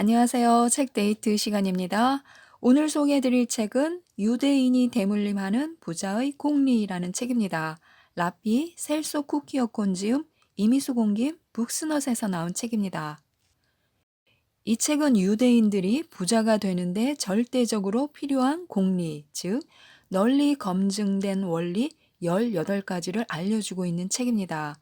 안녕하세요. 책 데이트 시간입니다. 오늘 소개해드릴 책은 유대인이 대물림하는 부자의 공리라는 책입니다. 라피 셀소 쿠키어 콘지움 이미수 공김 북스넛에서 나온 책입니다. 이 책은 유대인들이 부자가 되는데 절대적으로 필요한 공리, 즉 널리 검증된 원리 18가지를 알려주고 있는 책입니다.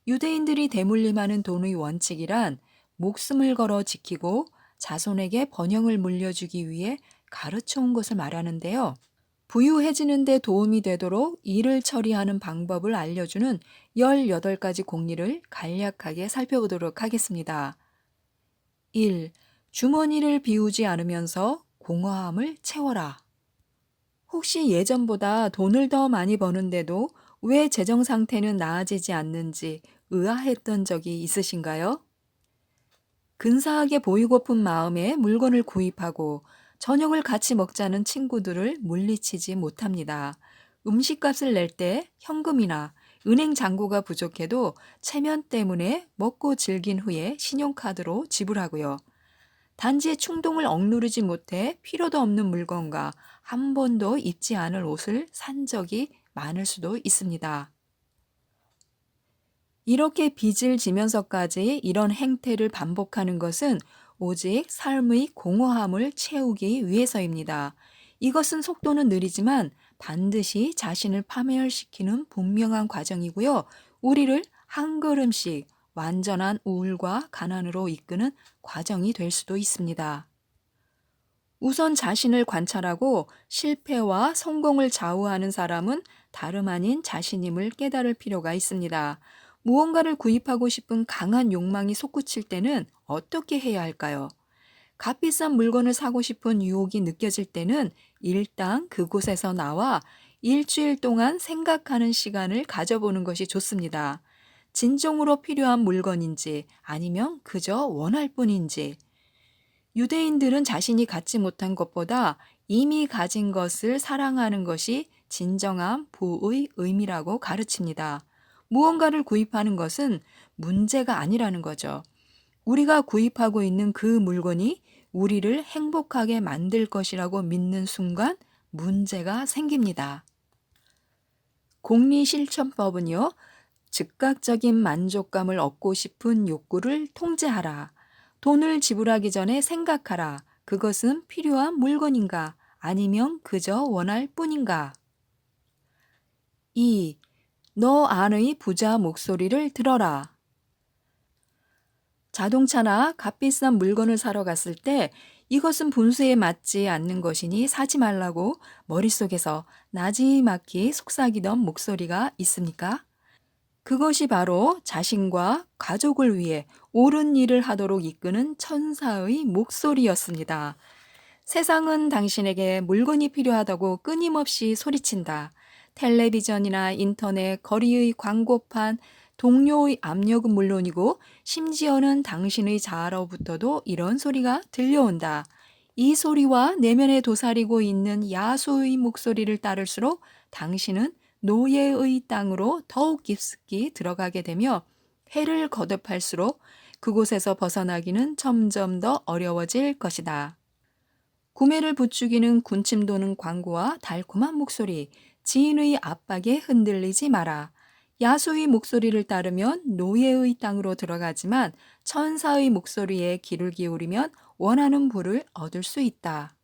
유대인들이 대물림하는 돈의 원칙이란 목숨을 걸어 지키고 자손에게 번영을 물려주기 위해 가르쳐 온 것을 말하는데요. 부유해지는 데 도움이 되도록 일을 처리하는 방법을 알려주는 18가지 공리를 간략하게 살펴보도록 하겠습니다. 1. 주머니를 비우지 않으면서 공허함을 채워라. 혹시 예전보다 돈을 더 많이 버는데도 왜 재정 상태는 나아지지 않는지 의아했던 적이 있으신가요? 근사하게 보이고픈 마음에 물건을 구입하고 저녁을 같이 먹자는 친구들을 물리치지 못합니다. 음식값을 낼 때 현금이나 은행 잔고가 부족해도 체면 때문에 먹고 즐긴 후에 신용카드로 지불하고요. 단지 충동을 억누르지 못해 필요도 없는 물건과 한 번도 입지 않을 옷을 산 적이 많을 수도 있습니다. 이렇게 빚을 지면서까지 이런 행태를 반복하는 것은 오직 삶의 공허함을 채우기 위해서입니다. 이것은 속도는 느리지만 반드시 자신을 파멸시키는 분명한 과정이고요. 우리를 한 걸음씩 완전한 우울과 가난으로 이끄는 과정이 될 수도 있습니다. 우선 자신을 관찰하고 실패와 성공을 좌우하는 사람은 다름 아닌 자신임을 깨달을 필요가 있습니다. 무언가를 구입하고 싶은 강한 욕망이 솟구칠 때는 어떻게 해야 할까요? 값비싼 물건을 사고 싶은 유혹이 느껴질 때는 일단 그곳에서 나와 일주일 동안 생각하는 시간을 가져보는 것이 좋습니다. 진정으로 필요한 물건인지 아니면 그저 원할 뿐인지. 유대인들은 자신이 갖지 못한 것보다 이미 가진 것을 사랑하는 것이 진정한 부의 의미라고 가르칩니다. 무언가를 구입하는 것은 문제가 아니라는 거죠. 우리가 구입하고 있는 그 물건이 우리를 행복하게 만들 것이라고 믿는 순간 문제가 생깁니다. 공리실천법은요, 즉각적인 만족감을 얻고 싶은 욕구를 통제하라. 돈을 지불하기 전에 생각하라. 그것은 필요한 물건인가? 아니면 그저 원할 뿐인가? 2. 너 안의 부자 목소리를 들어라. 자동차나 값비싼 물건을 사러 갔을 때 이것은 분수에 맞지 않는 것이니 사지 말라고 머릿속에서 나지막히 속삭이던 목소리가 있습니까? 그것이 바로 자신과 가족을 위해 옳은 일을 하도록 이끄는 천사의 목소리였습니다. 세상은 당신에게 물건이 필요하다고 끊임없이 소리친다. 텔레비전이나 인터넷, 거리의 광고판, 동료의 압력은 물론이고 심지어는 당신의 자아로부터도 이런 소리가 들려온다. 이 소리와 내면에 도사리고 있는 야수의 목소리를 따를수록 당신은 노예의 땅으로 더욱 깊숙이 들어가게 되며 해를 거듭할수록 그곳에서 벗어나기는 점점 더 어려워질 것이다. 구매를 부추기는 군침 도는 광고와 달콤한 목소리, 지인의 압박에 흔들리지 마라. 야수의 목소리를 따르면 노예의 땅으로 들어가지만 천사의 목소리에 귀를 기울이면 원하는 부를 얻을 수 있다.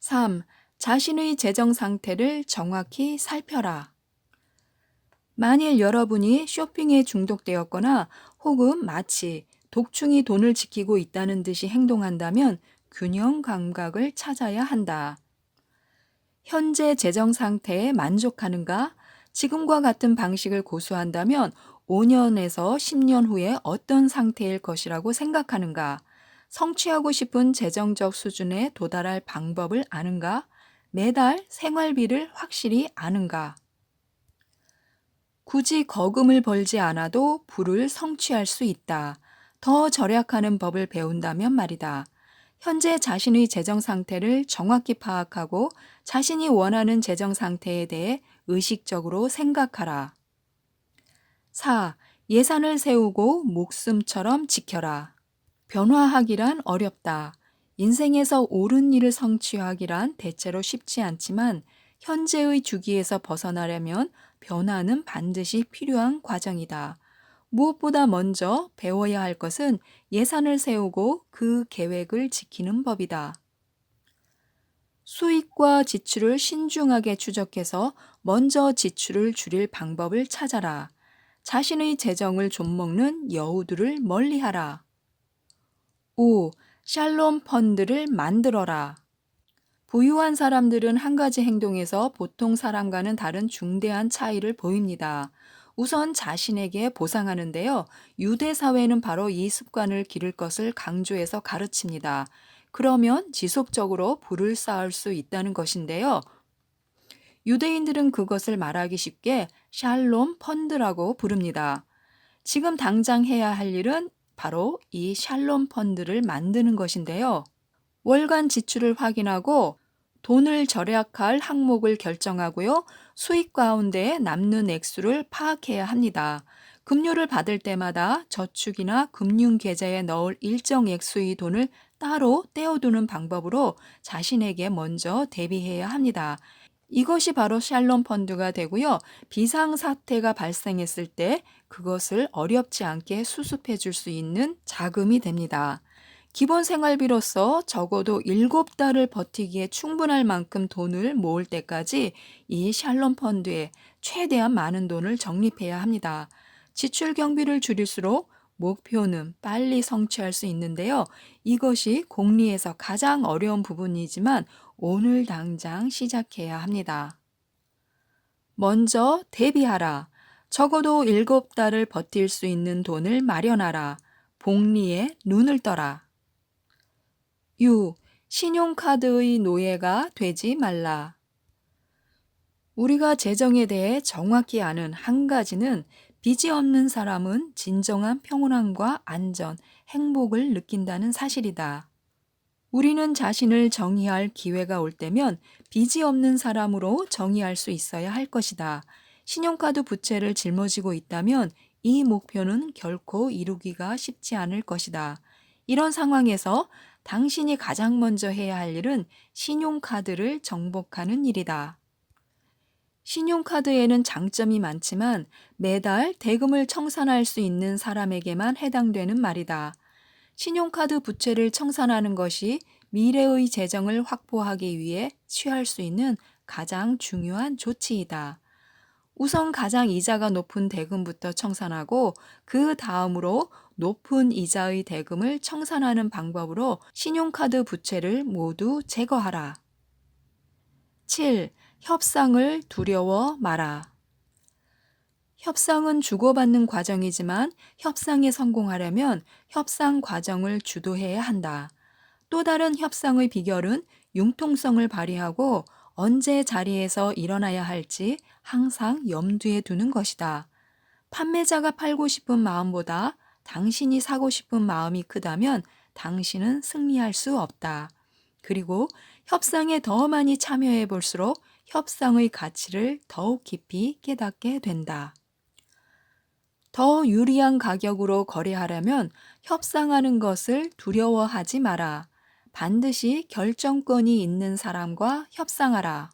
3. 자신의 재정 상태를 정확히 살펴라. 만일 여러분이 쇼핑에 중독되었거나 혹은 마치 독충이 돈을 지키고 있다는 듯이 행동한다면 균형 감각을 찾아야 한다. 현재 재정 상태에 만족하는가? 지금과 같은 방식을 고수한다면 5년에서 10년 후에 어떤 상태일 것이라고 생각하는가? 성취하고 싶은 재정적 수준에 도달할 방법을 아는가? 매달 생활비를 확실히 아는가? 굳이 거금을 벌지 않아도 부를 성취할 수 있다. 더 절약하는 법을 배운다면 말이다. 현재 자신의 재정 상태를 정확히 파악하고 자신이 원하는 재정 상태에 대해 의식적으로 생각하라. 4. 예산을 세우고 목숨처럼 지켜라. 변화하기란 어렵다. 인생에서 옳은 일을 성취하기란 대체로 쉽지 않지만 현재의 주기에서 벗어나려면 변화는 반드시 필요한 과정이다. 무엇보다 먼저 배워야 할 것은 예산을 세우고 그 계획을 지키는 법이다. 수익과 지출을 신중하게 추적해서 먼저 지출을 줄일 방법을 찾아라. 자신의 재정을 좀먹는 여우들을 멀리하라. 5. 샬롬 펀드를 만들어라. 부유한 사람들은 한 가지 행동에서 보통 사람과는 다른 중대한 차이를 보입니다. 우선 자신에게 보상하는데요. 유대 사회는 바로 이 습관을 기를 것을 강조해서 가르칩니다. 그러면 지속적으로 부를 쌓을 수 있다는 것인데요. 유대인들은 그것을 말하기 쉽게 샬롬 펀드라고 부릅니다. 지금 당장 해야 할 일은 바로 이 샬롬 펀드를 만드는 것인데요. 월간 지출을 확인하고 돈을 절약할 항목을 결정하고요. 수익 가운데 남는 액수를 파악해야 합니다. 급료를 받을 때마다 저축이나 금융 계좌에 넣을 일정 액수의 돈을 따로 떼어두는 방법으로 자신에게 먼저 대비해야 합니다. 이것이 바로 샬롬 펀드가 되고요. 비상사태가 발생했을 때 그것을 어렵지 않게 수습해 줄 수 있는 자금이 됩니다. 기본 생활비로서 적어도 7달을 버티기에 충분할 만큼 돈을 모을 때까지 이 샬롬 펀드에 최대한 많은 돈을 적립해야 합니다. 지출 경비를 줄일수록 목표는 빨리 성취할 수 있는데요. 이것이 공리에서 가장 어려운 부분이지만 오늘 당장 시작해야 합니다. 먼저 대비하라. 적어도 7달을 버틸 수 있는 돈을 마련하라. 복리에 눈을 떠라. 6. 신용카드의 노예가 되지 말라. 우리가 재정에 대해 정확히 아는 한 가지는 빚이 없는 사람은 진정한 평온함과 안전, 행복을 느낀다는 사실이다. 우리는 자신을 정의할 기회가 올 때면 빚이 없는 사람으로 정의할 수 있어야 할 것이다. 신용카드 부채를 짊어지고 있다면 이 목표는 결코 이루기가 쉽지 않을 것이다. 이런 상황에서 당신이 가장 먼저 해야 할 일은 신용카드를 정복하는 일이다. 신용카드에는 장점이 많지만 매달 대금을 청산할 수 있는 사람에게만 해당되는 말이다. 신용카드 부채를 청산하는 것이 미래의 재정을 확보하기 위해 취할 수 있는 가장 중요한 조치이다. 우선 가장 이자가 높은 대금부터 청산하고 그 다음으로 높은 이자의 대금을 청산하는 방법으로 신용카드 부채를 모두 제거하라. 7. 협상을 두려워 마라. 협상은 주고받는 과정이지만 협상에 성공하려면 협상 과정을 주도해야 한다. 또 다른 협상의 비결은 융통성을 발휘하고 언제 자리에서 일어나야 할지 항상 염두에 두는 것이다. 판매자가 팔고 싶은 마음보다 당신이 사고 싶은 마음이 크다면 당신은 승리할 수 없다. 그리고 협상에 더 많이 참여해 볼수록 협상의 가치를 더욱 깊이 깨닫게 된다. 더 유리한 가격으로 거래하려면 협상하는 것을 두려워하지 마라. 반드시 결정권이 있는 사람과 협상하라.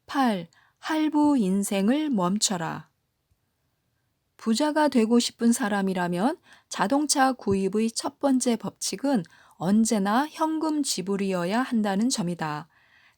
8. 할부 인생을 멈춰라. 부자가 되고 싶은 사람이라면 자동차 구입의 첫 번째 법칙은 언제나 현금 지불이어야 한다는 점이다.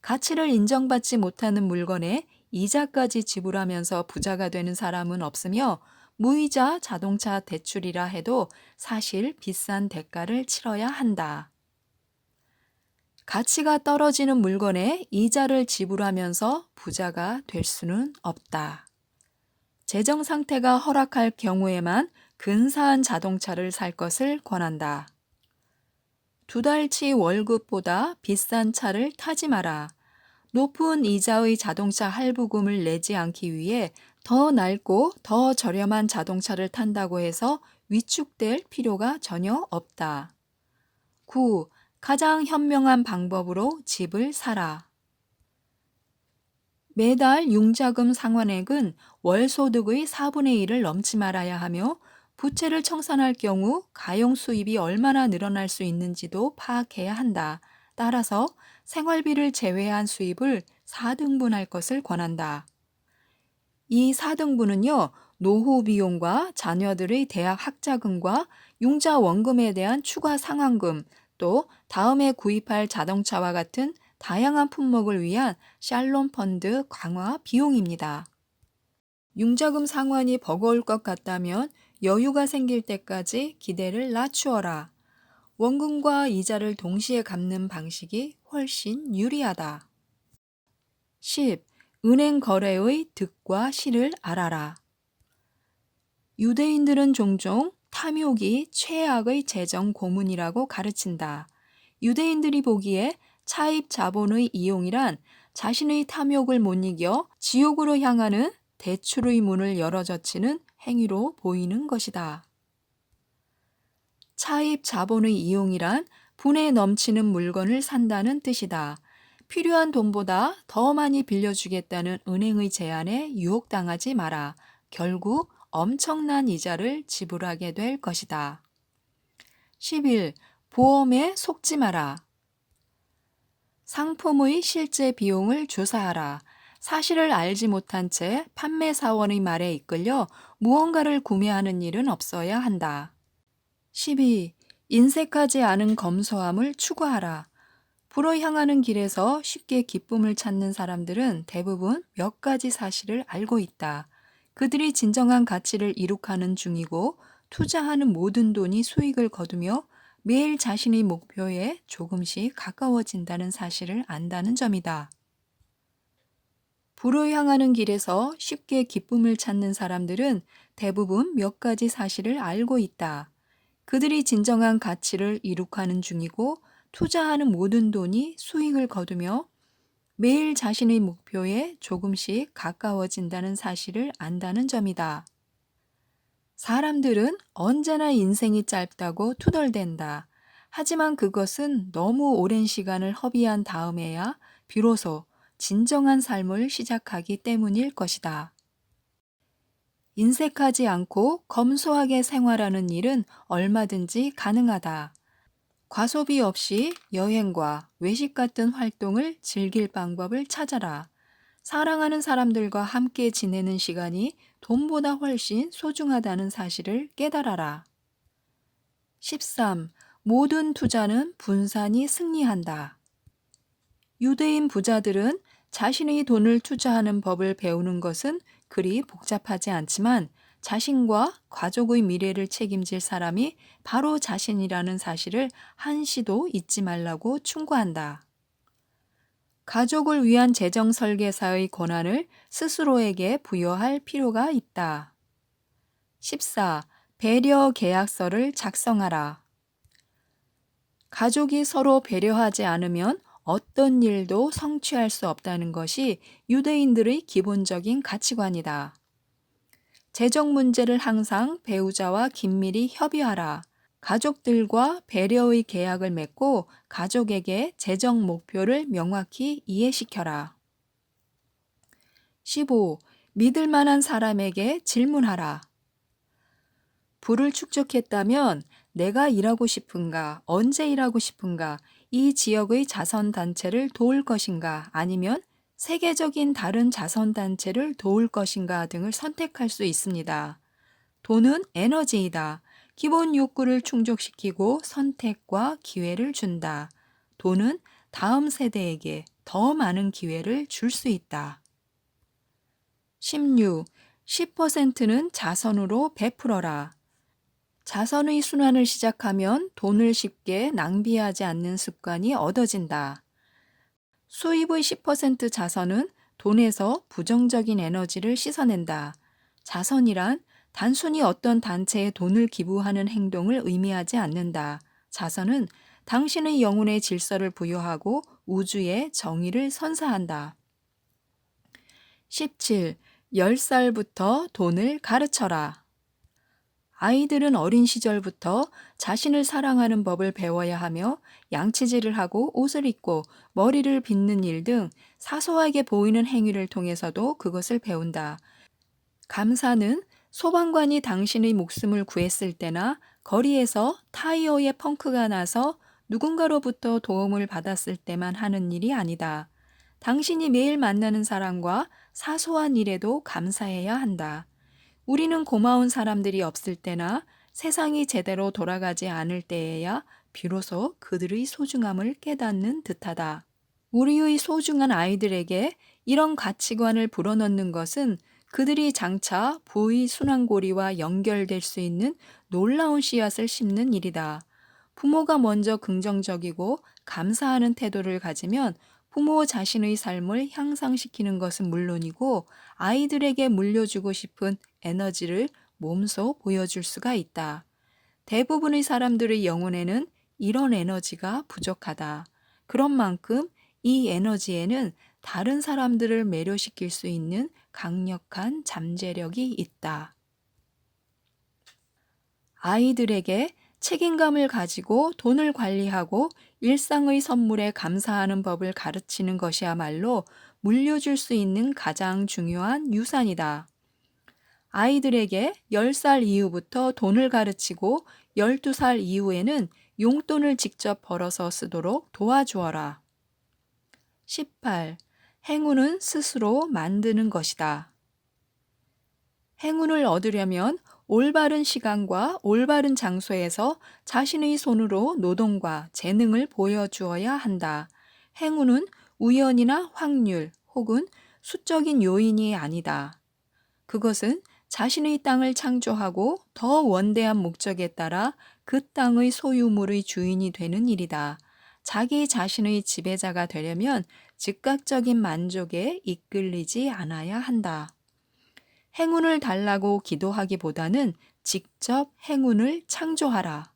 가치를 인정받지 못하는 물건에 이자까지 지불하면서 부자가 되는 사람은 없으며 무이자 자동차 대출이라 해도 사실 비싼 대가를 치러야 한다. 가치가 떨어지는 물건에 이자를 지불하면서 부자가 될 수는 없다. 재정 상태가 허락할 경우에만 근사한 자동차를 살 것을 권한다. 2달치 월급보다 비싼 차를 타지 마라. 높은 이자의 자동차 할부금을 내지 않기 위해 더 낡고 더 저렴한 자동차를 탄다고 해서 위축될 필요가 전혀 없다. 9. 가장 현명한 방법으로 집을 사라. 매달 융자금 상환액은 월 소득의 4분의 1을 넘지 말아야 하며 부채를 청산할 경우 가용 수입이 얼마나 늘어날 수 있는지도 파악해야 한다. 따라서 생활비를 제외한 수입을 4등분할 것을 권한다. 이 4등분은요, 노후 비용과 자녀들의 대학 학자금과 융자 원금에 대한 추가 상환금, 또 다음에 구입할 자동차와 같은 다양한 품목을 위한 샬롬 펀드 강화 비용입니다. 융자금 상환이 버거울 것 같다면 여유가 생길 때까지 기대를 낮추어라. 원금과 이자를 동시에 갚는 방식이 훨씬 유리하다. 10. 은행 거래의 득과 실을 알아라. 유대인들은 종종 탐욕이 최악의 재정 고문이라고 가르친다. 유대인들이 보기에 차입 자본의 이용이란 자신의 탐욕을 못 이겨 지옥으로 향하는 대출의 문을 열어젖히는 행위로 보이는 것이다. 차입 자본의 이용이란 분에 넘치는 물건을 산다는 뜻이다. 필요한 돈보다 더 많이 빌려주겠다는 은행의 제안에 유혹당하지 마라. 결국 엄청난 이자를 지불하게 될 것이다. 11. 보험에 속지 마라. 상품의 실제 비용을 조사하라. 사실을 알지 못한 채 판매사원의 말에 이끌려 무언가를 구매하는 일은 없어야 한다. 12. 인색하지 않은 검소함을 추구하라. 불을 향하는 길에서 쉽게 기쁨을 찾는 사람들은 대부분 몇 가지 사실을 알고 있다. 그들이 진정한 가치를 이룩하는 중이고 투자하는 모든 돈이 수익을 거두며 매일 자신의 목표에 조금씩 가까워진다는 사실을 안다는 점이다. 불을 향하는 길에서 쉽게 기쁨을 찾는 사람들은 대부분 몇 가지 사실을 알고 있다. 그들이 진정한 가치를 이룩하는 중이고 투자하는 모든 돈이 수익을 거두며 매일 자신의 목표에 조금씩 가까워진다는 사실을 안다는 점이다. 사람들은 언제나 인생이 짧다고 투덜댄다. 하지만 그것은 너무 오랜 시간을 허비한 다음에야 비로소 진정한 삶을 시작하기 때문일 것이다. 인색하지 않고 검소하게 생활하는 일은 얼마든지 가능하다. 과소비 없이 여행과 외식 같은 활동을 즐길 방법을 찾아라. 사랑하는 사람들과 함께 지내는 시간이 돈보다 훨씬 소중하다는 사실을 깨달아라. 13. 모든 투자는 분산이 승리한다. 유대인 부자들은 자신의 돈을 투자하는 법을 배우는 것은 그리 복잡하지 않지만 자신과 가족의 미래를 책임질 사람이 바로 자신이라는 사실을 한시도 잊지 말라고 충고한다. 가족을 위한 재정 설계사의 권한을 스스로에게 부여할 필요가 있다. 14. 배려 계약서를 작성하라. 가족이 서로 배려하지 않으면 어떤 일도 성취할 수 없다는 것이 유대인들의 기본적인 가치관이다. 재정 문제를 항상 배우자와 긴밀히 협의하라. 가족들과 배려의 계약을 맺고 가족에게 재정 목표를 명확히 이해시켜라. 15. 믿을 만한 사람에게 질문하라. 부를 축적했다면 내가 일하고 싶은가, 언제 일하고 싶은가, 이 지역의 자선단체를 도울 것인가, 아니면 세계적인 다른 자선단체를 도울 것인가 등을 선택할 수 있습니다. 돈은 에너지이다. 기본 욕구를 충족시키고 선택과 기회를 준다. 돈은 다음 세대에게 더 많은 기회를 줄 수 있다. 16. 10%는 자선으로 베풀어라. 자선의 순환을 시작하면 돈을 쉽게 낭비하지 않는 습관이 얻어진다. 수입의 10% 자선은 돈에서 부정적인 에너지를 씻어낸다. 자선이란 단순히 어떤 단체에 돈을 기부하는 행동을 의미하지 않는다. 자선은 당신의 영혼의 질서를 부여하고 우주의 정의를 선사한다. 17. 10살부터 돈을 가르쳐라. 아이들은 어린 시절부터 자신을 사랑하는 법을 배워야 하며 양치질을 하고 옷을 입고 머리를 빗는 일 등 사소하게 보이는 행위를 통해서도 그것을 배운다. 감사는 소방관이 당신의 목숨을 구했을 때나 거리에서 타이어에 펑크가 나서 누군가로부터 도움을 받았을 때만 하는 일이 아니다. 당신이 매일 만나는 사람과 사소한 일에도 감사해야 한다. 우리는 고마운 사람들이 없을 때나 세상이 제대로 돌아가지 않을 때에야 비로소 그들의 소중함을 깨닫는 듯하다. 우리의 소중한 아이들에게 이런 가치관을 불어넣는 것은 그들이 장차 부의 순환고리와 연결될 수 있는 놀라운 씨앗을 심는 일이다. 부모가 먼저 긍정적이고 감사하는 태도를 가지면 부모 자신의 삶을 향상시키는 것은 물론이고 아이들에게 물려주고 싶은 에너지를 몸소 보여줄 수가 있다. 대부분의 사람들의 영혼에는 이런 에너지가 부족하다. 그런 만큼 이 에너지에는 다른 사람들을 매료시킬 수 있는 강력한 잠재력이 있다. 아이들에게 책임감을 가지고 돈을 관리하고 일상의 선물에 감사하는 법을 가르치는 것이야말로 물려줄 수 있는 가장 중요한 유산이다. 아이들에게 10살 이후부터 돈을 가르치고 12살 이후에는 용돈을 직접 벌어서 쓰도록 도와주어라. 18. 행운은 스스로 만드는 것이다. 행운을 얻으려면 올바른 시간과 올바른 장소에서 자신의 손으로 노동과 재능을 보여주어야 한다. 행운은 우연이나 확률 혹은 수적인 요인이 아니다. 그것은 자신의 땅을 창조하고 더 원대한 목적에 따라 그 땅의 소유물의 주인이 되는 일이다. 자기 자신의 지배자가 되려면 즉각적인 만족에 이끌리지 않아야 한다. 행운을 달라고 기도하기보다는 직접 행운을 창조하라.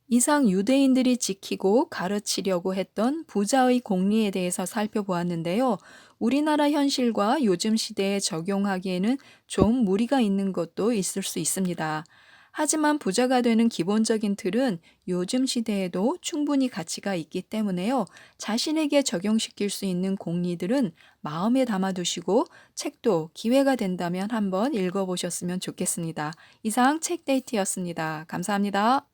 이상 유대인들이 지키고 가르치려고 했던 부자의 공리에 대해서 살펴보았는데요. 우리나라 현실과 요즘 시대에 적용하기에는 좀 무리가 있는 것도 있을 수 있습니다. 하지만 부자가 되는 기본적인 틀은 요즘 시대에도 충분히 가치가 있기 때문에요. 자신에게 적용시킬 수 있는 공리들은 마음에 담아두시고 책도 기회가 된다면 한번 읽어보셨으면 좋겠습니다. 이상 책데이트였습니다. 감사합니다.